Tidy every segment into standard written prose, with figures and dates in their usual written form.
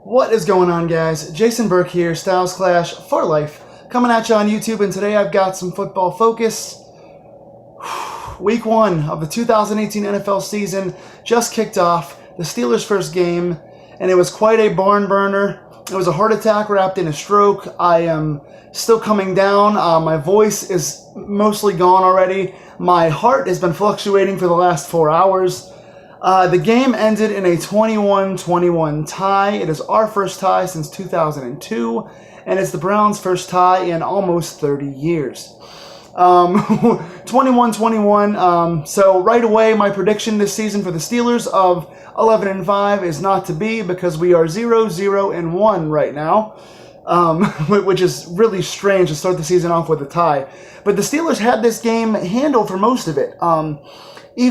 What is going on, guys? Jason Burke here, Styles Clash for life, coming at you on YouTube, and today I've got some football focus. Week 1 of the 2018 NFL season just kicked off, the Steelers' first game, and it was quite a barn burner. It was a heart attack wrapped in a stroke. I am still coming down. My voice is mostly gone already. My heart has been fluctuating for the last 4 hours. The game ended in a 21-21 tie. It is our first tie since 2002, and it's the Browns' first tie in almost 30 years. 21-21. So right away, my prediction this season for the Steelers of 11-5 is not to be, because we are 0-0-1 right now, which is really strange to start the season off with a tie. But the Steelers had this game handled for most of it. We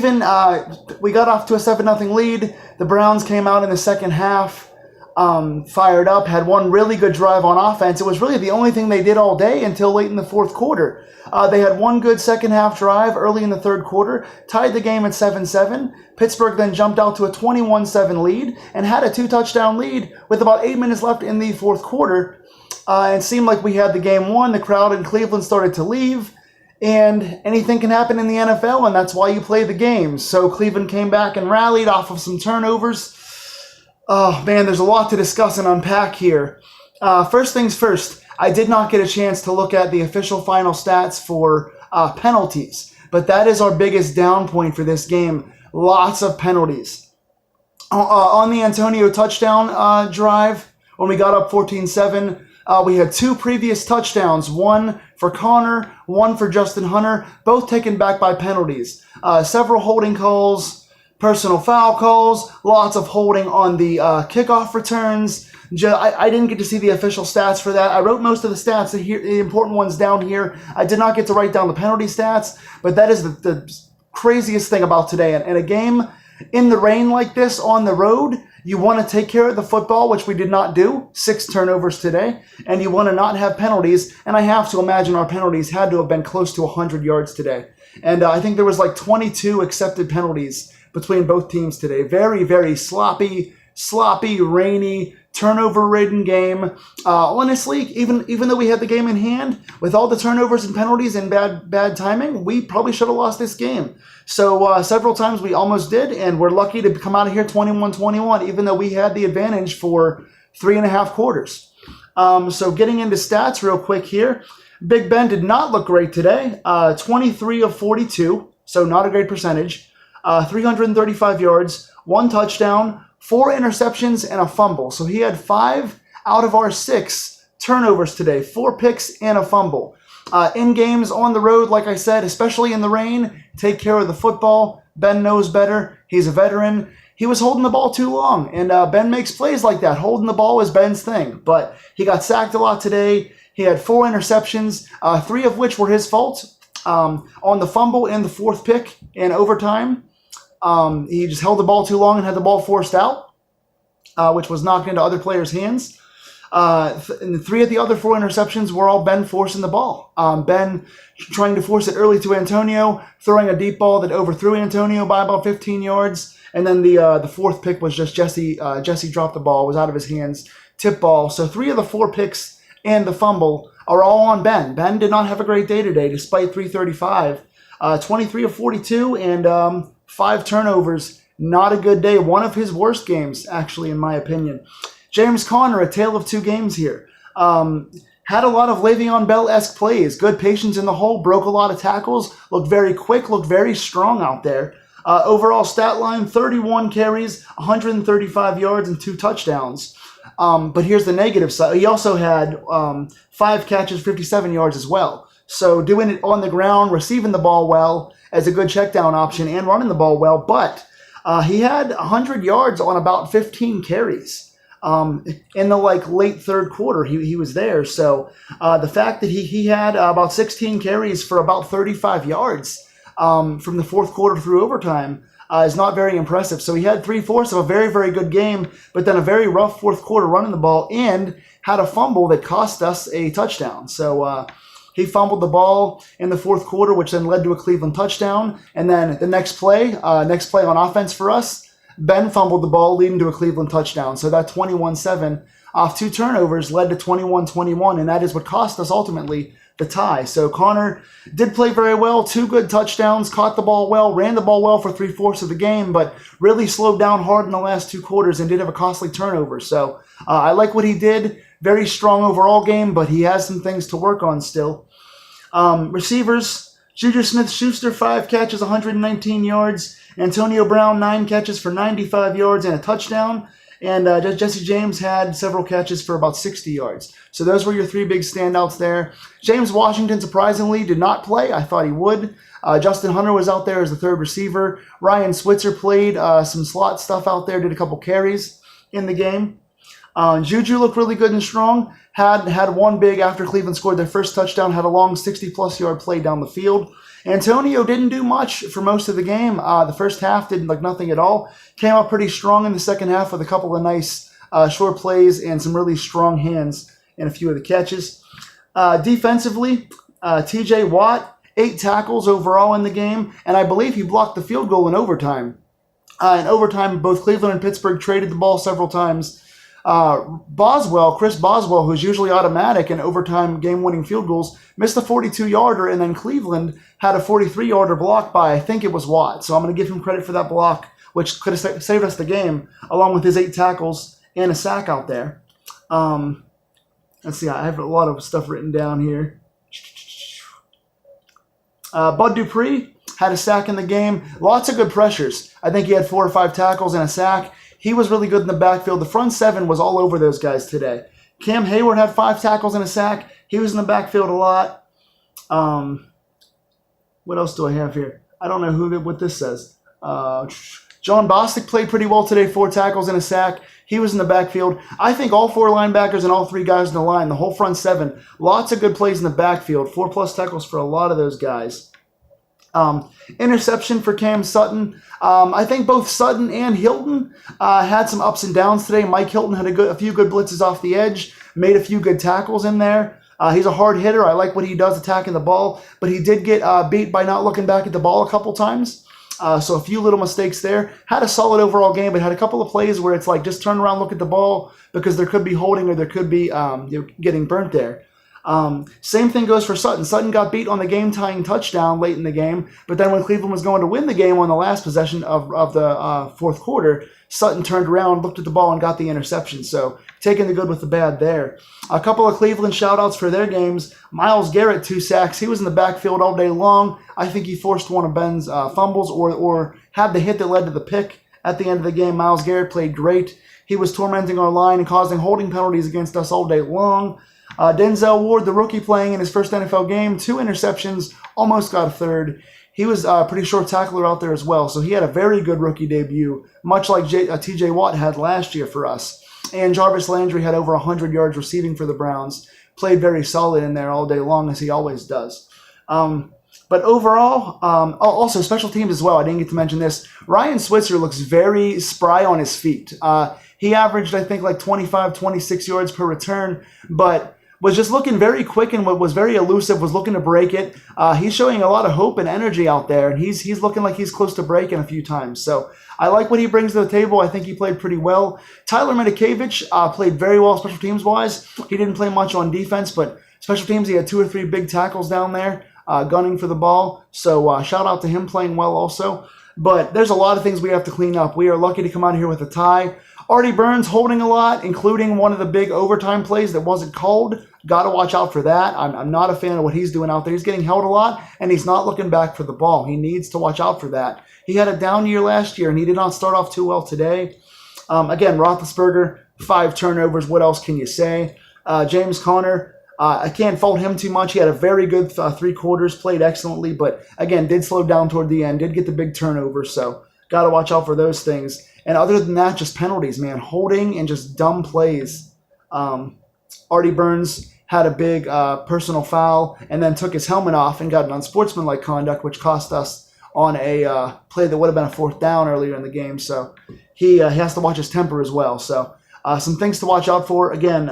got off to a 7-0 lead. The Browns came out in the second half, fired up, had one really good drive on offense. It was really the only thing they did all day until late in the fourth quarter. They had one good second half drive early in the third quarter, tied the game at 7-7. Pittsburgh then jumped out to a 21-7 lead and had a 2-touchdown lead with about 8 minutes left in the fourth quarter. It seemed like we had the game won. The crowd in Cleveland started to leave. And anything can happen in the NFL, and that's why you play the games. So Cleveland came back and rallied off of some turnovers. Oh, man, there's a lot to discuss and unpack here. First things first, I did not get a chance to look at the official final stats for penalties, but that is our biggest down point for this game. Lots of penalties. On the Antonio touchdown drive, when we got up 14-7, we had two previous touchdowns, one for Connor, one for Justin Hunter, both taken back by penalties. Several holding calls, personal foul calls, lots of holding on the kickoff returns. I didn't get to see the official stats for that. I wrote most of the stats, the important ones down here. I did not get to write down the penalty stats, but that is the craziest thing about today. And a game in the rain like this on the road, you want to take care of the football, which we did not do. 6 turnovers today. And you want to not have penalties. And I have to imagine our penalties had to have been close to 100 yards today. And I think there was like 22 accepted penalties between both teams today. Very, very sloppy, rainy, turnover-ridden game. Honestly, even though we had the game in hand, with all the turnovers and penalties and bad timing, we probably should have lost this game. So several times we almost did, and we're lucky to come out of here 21-21, even though we had the advantage for 3.5 quarters. So getting into stats real quick here. Big Ben did not look great today. 23 of 42, so not a great percentage. 335 yards, 1 touchdown, 4 interceptions, and a fumble. So he had 5 out of our 6 turnovers today, 4 picks and a fumble. In games on the road, like I said, especially in the rain, take care of the football. Ben knows better. He's a veteran. He was holding the ball too long, and Ben makes plays like that. Holding the ball is Ben's thing, but he got sacked a lot today. He had 4 interceptions, 3 of which were his fault. On the fumble and the 4th pick in overtime, he just held the ball too long and had the ball forced out, which was knocked into other players' hands. And 3 of the other 4 interceptions were all Ben forcing the ball. Ben trying to force it early to Antonio, throwing a deep ball that overthrew Antonio by about 15 yards. And then the 4th pick was just Jesse dropped the ball, was out of his hands, tip ball. So 3 of the 4 picks and the fumble are all on Ben. Ben did not have a great day today, despite 335. 23 of 42 and 5 turnovers. Not a good day. One of his worst games, actually, in my opinion. James Conner, a tale of 2 games here. Had a lot of Le'Veon Bell-esque plays. Good patience in the hole, broke a lot of tackles, looked very quick, looked very strong out there. Overall stat line, 31 carries, 135 yards, and 2 touchdowns. But here's the negative side. He also had 5 catches, 57 yards as well. So doing it on the ground, receiving the ball well as a good checkdown option, and running the ball well. But he had 100 yards on about 15 carries. In the late third quarter, he was there. So the fact that he had about 16 carries for about 35 yards from the fourth quarter through overtime is not very impressive. So he had 3/4 of a very, very good game, but then a very rough fourth quarter running the ball and had a fumble that cost us a touchdown. So he fumbled the ball in the fourth quarter, which then led to a Cleveland touchdown. And then the next play on offense for us, Ben fumbled the ball, leading to a Cleveland touchdown. So that 21-7 off 2 turnovers led to 21-21, and that is what cost us ultimately the tie. So Connor did play very well, 2 good touchdowns, caught the ball well, ran the ball well for 3/4 of the game, but really slowed down hard in the last 2 quarters and did have a costly turnover. So I like what he did. Very strong overall game, but he has some things to work on still. Receivers, Juju Smith-Schuster, 5 catches, 119 yards. Antonio Brown, 9 catches for 95 yards and a touchdown. And Jesse James had several catches for about 60 yards. So those were your 3 big standouts there. James Washington, surprisingly, did not play. I thought he would. Justin Hunter was out there as the 3rd receiver. Ryan Switzer played some slot stuff out there, did a couple carries in the game. Juju looked really good and strong. Had one big after Cleveland scored their first touchdown, had a long 60-plus yard play down the field. Antonio didn't do much for most of the game. The first half did nothing at all. Came up pretty strong in the second half with a couple of nice short plays and some really strong hands in a few of the catches. Defensively, TJ Watt, 8 tackles overall in the game, and I believe he blocked the field goal in overtime. In overtime, both Cleveland and Pittsburgh traded the ball several times. Chris Boswell, who's usually automatic in overtime game-winning field goals, missed a 42-yarder, and then Cleveland had a 43-yarder block by, I think it was Watt. So I'm going to give him credit for that block, which could have saved us the game, along with his 8 tackles and a sack out there. Let's see, I have a lot of stuff written down here. Bud Dupree had a sack in the game. Lots of good pressures. I think he had 4 or 5 tackles and a sack. He was really good in the backfield. The front 7 was all over those guys today. Cam Hayward had 5 tackles and a sack. He was in the backfield a lot. What else do I have here? I don't know what this says. John Bostic played pretty well today, 4 tackles and a sack. He was in the backfield. I think all 4 linebackers and all 3 guys in the line, the whole front 7, lots of good plays in the backfield. 4+ tackles for a lot of those guys. Interception for Cam Sutton. I think both Sutton and Hilton had some ups and downs today. Mike Hilton had a few good blitzes off the edge, made a few good tackles in there. He's a hard hitter. I like what he does attacking the ball, but he did get beat by not looking back at the ball a couple times. So a few little mistakes there. Had a solid overall game, but had a couple of plays where it's like just turn around, look at the ball, because there could be holding or there could be getting burnt there. Same thing goes for Sutton. Sutton got beat on the game-tying touchdown late in the game, but then when Cleveland was going to win the game on the last possession of the fourth quarter, Sutton turned around, looked at the ball, and got the interception. So taking the good with the bad there. A couple of Cleveland shout-outs for their games. Myles Garrett, 2 sacks. He was in the backfield all day long. I think he forced one of Ben's fumbles or had the hit that led to the pick at the end of the game. Myles Garrett played great. He was tormenting our line and causing holding penalties against us all day long. Denzel Ward, the rookie playing in his first NFL game, 2 interceptions, almost got a 3rd. He was a pretty short tackler out there as well, so he had a very good rookie debut, much like TJ Watt had last year for us. And Jarvis Landry had over 100 yards receiving for the Browns, played very solid in there all day long, as he always does. But overall, also special teams as well, I didn't get to mention this. Ryan Switzer looks very spry on his feet. He averaged, I think, like 25, 26 yards per return, but was just looking very quick and was very elusive, was looking to break it. He's showing a lot of hope and energy out there, and he's looking like he's close to breaking a few times. So I like what he brings to the table. I think he played pretty well. Tyler Mitakevich played very well special teams-wise. He didn't play much on defense, but special teams, he had 2 or 3 big tackles down there, gunning for the ball. So shout out to him playing well also. But there's a lot of things we have to clean up. We are lucky to come out here with a tie. Artie Burns holding a lot, including one of the big overtime plays that wasn't called. Got to watch out for that. I'm not a fan of what he's doing out there. He's getting held a lot, and he's not looking back for the ball. He needs to watch out for that. He had a down year last year, and he did not start off too well today. Again, Roethlisberger, 5 turnovers. What else can you say? James Conner, I can't fault him too much. He had a very good 3 quarters, played excellently, but again, did slow down toward the end, did get the big turnover, so got to watch out for those things. And other than that, just penalties, man. Holding and just dumb plays. Artie Burns had a big personal foul and then took his helmet off and got an unsportsmanlike conduct, which cost us on a play that would have been a 4th down earlier in the game. So he has to watch his temper as well. So some things to watch out for. Again,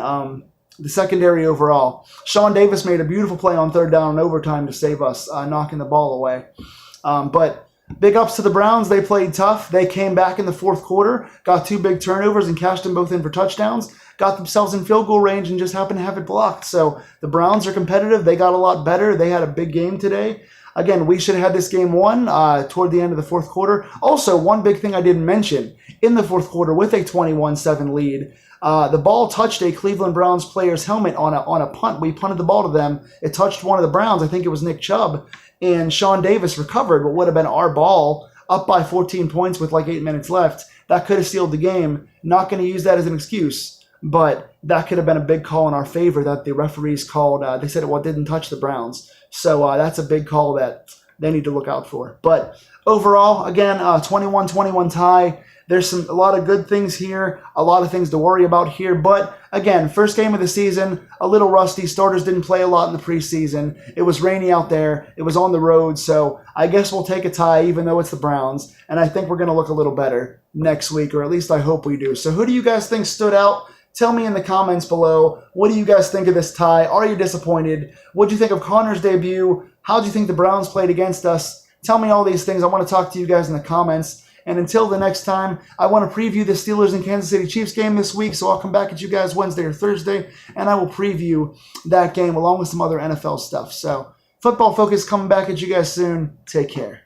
the secondary overall. Sean Davis made a beautiful play on 3rd down and overtime to save us, knocking the ball away. But Big ups to the Browns. They played tough. They came back in the fourth quarter, got 2 big turnovers and cashed them both in for touchdowns, got themselves in field goal range and just happened to have it blocked. So the Browns are competitive. They got a lot better. They had a big game today. Again, we should have had this game won toward the end of the fourth quarter. Also, one big thing I didn't mention, in the fourth quarter with a 21-7 lead, the ball touched a Cleveland Browns player's helmet on a punt. We punted the ball to them. It touched one of the Browns. I think it was Nick Chubb. And Sean Davis recovered what would have been our ball up by 14 points with like 8 minutes left. That could have sealed the game. Not going to use that as an excuse, but that could have been a big call in our favor that the referees called. They said it didn't touch the Browns. So that's a big call that they need to look out for. But overall, again, 21-21 tie. There's a lot of good things here, a lot of things to worry about here. But again, first game of the season, a little rusty. Starters didn't play a lot in the preseason. It was rainy out there. It was on the road. So I guess we'll take a tie, even though it's the Browns. And I think we're going to look a little better next week, or at least I hope we do. So who do you guys think stood out? Tell me in the comments below. What do you guys think of this tie? Are you disappointed? What do you think of Connor's debut? How do you think the Browns played against us? Tell me all these things. I want to talk to you guys in the comments. And until the next time, I want to preview the Steelers and Kansas City Chiefs game this week, so I'll come back at you guys Wednesday or Thursday, and I will preview that game along with some other NFL stuff. So, Football Focus coming back at you guys soon. Take care.